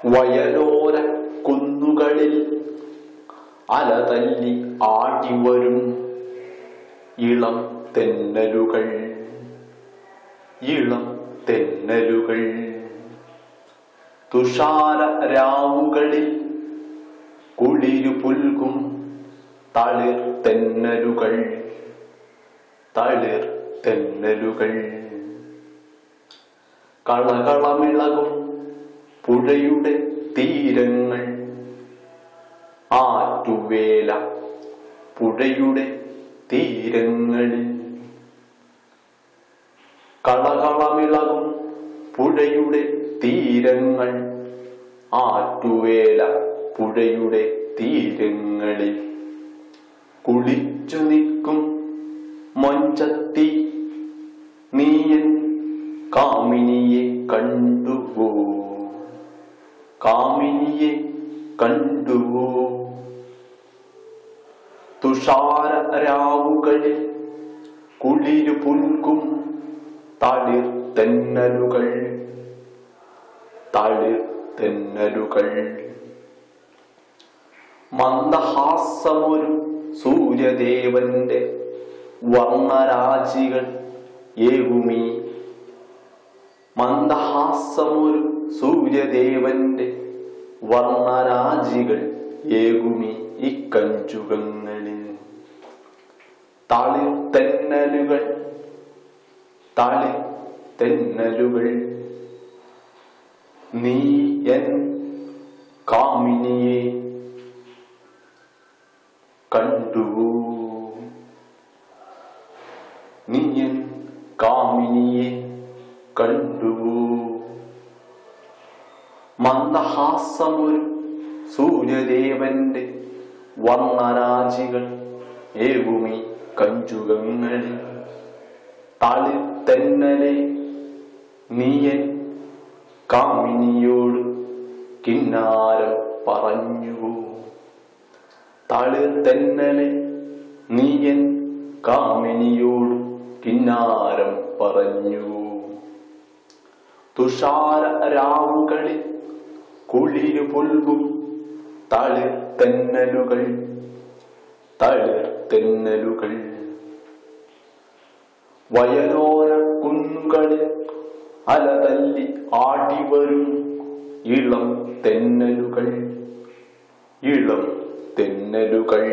വയലോര കുന്നുകളിൽ അലതല്ലി ആടിവരും ഇളം തെന്നലുകൾ, ഇളം തെന്നലുകൾ. തുഷാര രാവുകളിൽ കുളിരു പുൽകും തളിർ തെന്നലുകൾ, തളിർ തെന്നലുകൾ. കളകളമിളകും പുഴയുടെ തീരങ്ങൾ, ആറ്റുവേല പുഴയുടെ തീരങ്ങളിൽ. കളകളമിളകും പുഴയുടെ തീരങ്ങൾ, ആറ്റുവേല പുഴയുടെ തീരങ്ങളിൽ. കുളിച്ചു നിൽക്കും മൊഞ്ചത്തി നീയൻ കാമിനിയെ കണ്ടുവോ, കാമിനിയെ കണ്ടുവോ. തുഷാര രാവുകളിൽ കുളിരു പുൽകും തളിർ തെന്നലുകൾ, തളിർ തെന്നലുകൾ. മന്ദഹാസമൊരു സൂര്യദേവന്റെ വർണ്ണരാജികൾ ഏകുമീ, മന്ദഹാസമൊരു സൂര്യദേവന്റെ വർണ്ണരാജികൾ ഏകുമീ ഇക്കഞ്ചുകങ്ങളിൽ. തളിർ തെന്നലുകൾ, തളിർ തെന്നലുകൾ. നീ എൻ കാമിനിയെ കണ്ടുവോ, നീ എൻ കാമിനിയെ കണ്ടുവോ. മന്ദഹാസമൊരു സൂര്യദേവന്റെ വർണ്ണരാജികൾ ഏകുമീ കഞ്ചുകങ്ങളിൽ. തളിർ തെന്നലെ നീയൻ കാമിനിയോട് കിന്നാരം പറഞ്ഞുവോ, തളിർ തെന്നലെ നീയൻ കാമിനിയോട് കിന്നാരം പറഞ്ഞുവോ. തുഷാര രാവുകളിൽ കുളിരു പുൽകും തളിർ തെന്നലുകൾ, തളിർ തെന്നലുകൾ. വയലോര കുന്നുകളിൽ അലതല്ലി ആടിവരും ഇളം തെന്നലുകൾ, ഇളം തെന്നലുകൾ.